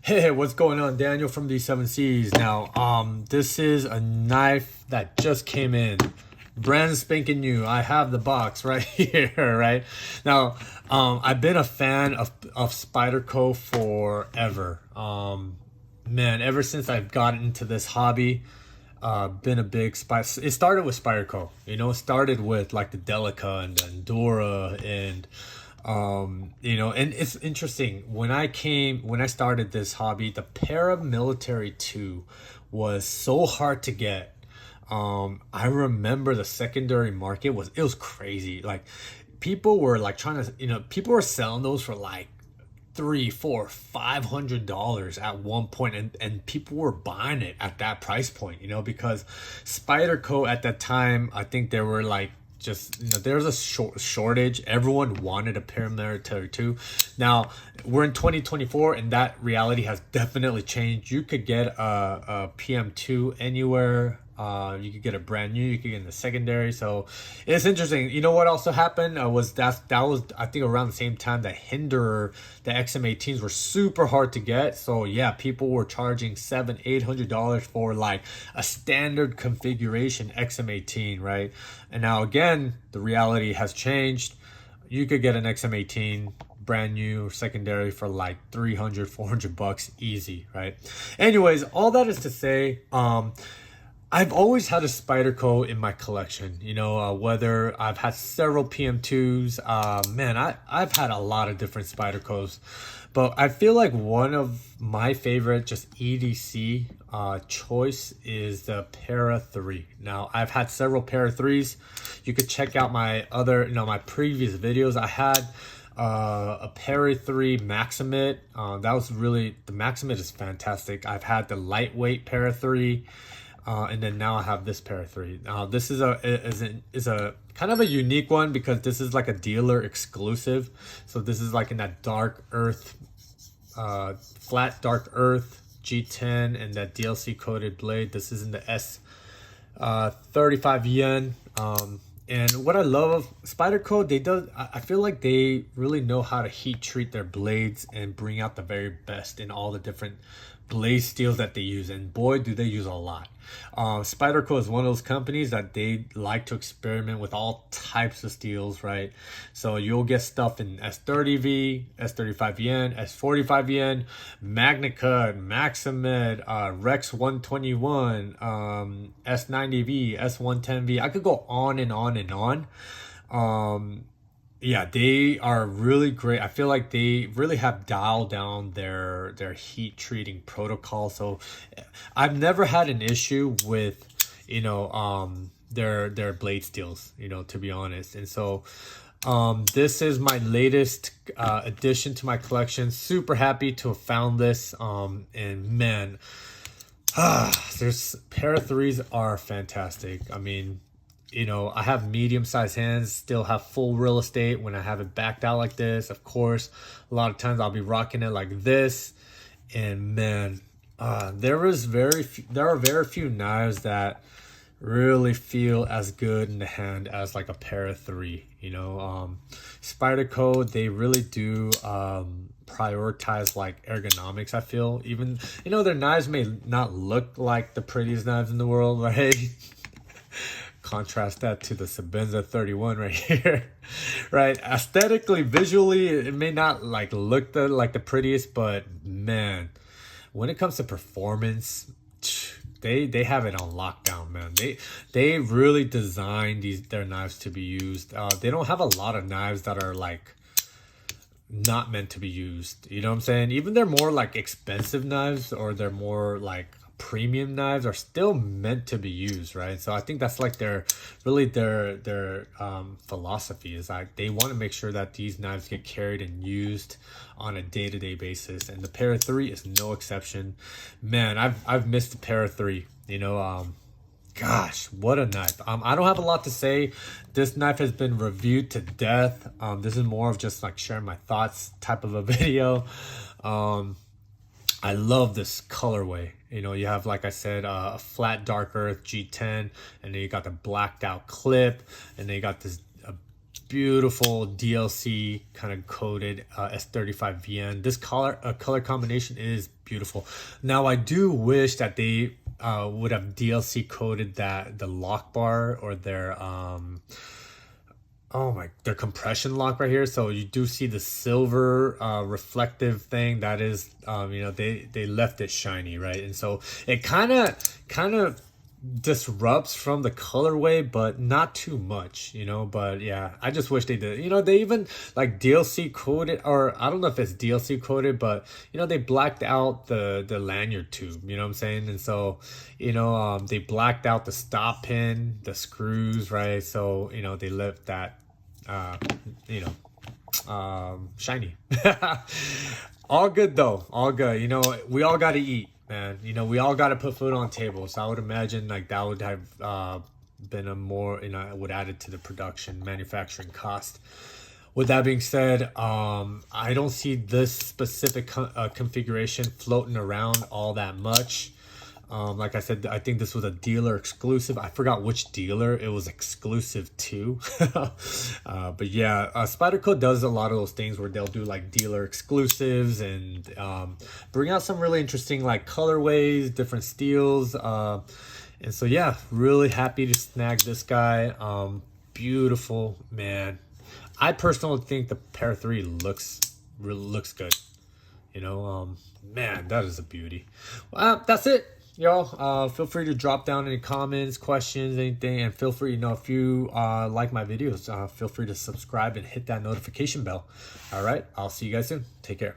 Hey, what's going on? Daniel from the Seven Seas. Now, this is a knife that just came in, brand spanking new. I have the box right here, right? Now, I've been a fan of Spyderco forever. Man, ever since I've gotten into this hobby, been a big It started with Spyderco, it started with like the Delica and the Endura and and it's interesting when I started this hobby, the paramilitary 2 was so hard to get. I remember the secondary market was crazy. Like people were like trying to, people were selling those for like $300, $400, $500 at one point, and people were buying it at that price point, because Spyderco at that time, I think there were like just, there's a shortage. Everyone wanted a paramilitary 2. Now we're in 2024 and that reality has definitely changed. You could get a PM2 anywhere. You could get a brand new, you could get in the secondary. So it's interesting. You know what also happened was that was, I think, around the same time that Hinderer, the XM18s were super hard to get. So yeah, people were charging $700-$800 for like a standard configuration XM18, right? And now again, the reality has changed. You could get an XM18 brand new or secondary for like $300-$400 easy, right? Anyways, all that is to say, I've always had a Spyderco in my collection, whether I've had several PM2s. Man, I've had a lot of different Spydercos, but I feel like one of my favorite just EDC choice is the Para 3. Now, I've had several Para 3s. You could check out my other, my previous videos. I had a Para 3 Maximate. That was really, the Maximate is fantastic. I've had the lightweight Para 3. And then now I have this Para 3. This is a kind of a unique one because this is like a dealer exclusive. So this is like in that dark earth, flat dark earth G10 and that DLC coated blade. This is in the s35vn. And what I love of Spyderco, I feel like they really know how to heat treat their blades and bring out the very best in all the different blade steels that they use, and boy do they use a lot. Spyderco is one of those companies that they like to experiment with all types of steels, right? So you'll get stuff in S30V, S35vn, S45vn, Magnica, Maximate, Rex 121, S90V, S110V. I could go on and on and on. Yeah, they are really great. I feel like they really have dialed down their heat treating protocol. So I've never had an issue with, their blade steels, to be honest. And so this is my latest addition to my collection. Super happy to have found this. And man, there's Para 3s are fantastic. I mean, I have medium-sized hands, still have full real estate when I have it backed out like this. Of course, a lot of times I'll be rocking it like this. And man, there are very few knives that really feel as good in the hand as like a Para 3. Spyderco, they really do prioritize like ergonomics. I feel, even their knives may not look like the prettiest knives in the world, right? Contrast that to the Sabenza 31 right here, right? Aesthetically, visually, it may not like look like the prettiest, but man, when it comes to performance, they have it on lockdown, man. They really designed their knives to be used. They don't have a lot of knives that are like not meant to be used. You know what I'm saying? Even they're more like expensive knives, or they're more like premium knives, are still meant to be used, right? So I think that's like their philosophy is like they want to make sure that these knives get carried and used on a day-to-day basis, and the Para 3 is no exception. Man, I've missed the Para 3. Gosh, what a knife. I don't have a lot to say. This knife has been reviewed to death. This is more of just like sharing my thoughts type of a video. I love this colorway. You have, like I said, a flat dark earth G10, and then you got the blacked out clip, and then you got this beautiful DLC kind of coated S35vn. This color combination is beautiful. Now I do wish that they would have DLC coded the lock bar or their their compression lock right here. So you do see the silver reflective thing that is they left it shiny, right? And so it kind of disrupts from the colorway, but not too much, but yeah, I just wish they did. They even like DLC coded, or I don't know if it's DLC coded, but they blacked out the lanyard tube, you know what I'm saying? And so they blacked out the stop pin, the screws, right? So they left that shiny. All good though, all good. We all got to eat, man. We all got to put food on the table. So I would imagine like that would have been a more, would add it to the production manufacturing cost. With that being said, I don't see this specific configuration floating around all that much. Like I said, I think this was a dealer exclusive. I forgot which dealer it was exclusive to. But yeah, Spyderco does a lot of those things where they'll do like dealer exclusives and bring out some really interesting like colorways, different steels. And so yeah, really happy to snag this guy. Beautiful, man. I personally think the Para 3 looks good. Man, that is a beauty. Well, that's it. Y'all, feel free to drop down any comments, questions, anything, and feel free, if you like my videos, feel free to subscribe and hit that notification bell. All right, I'll see you guys soon. Take care.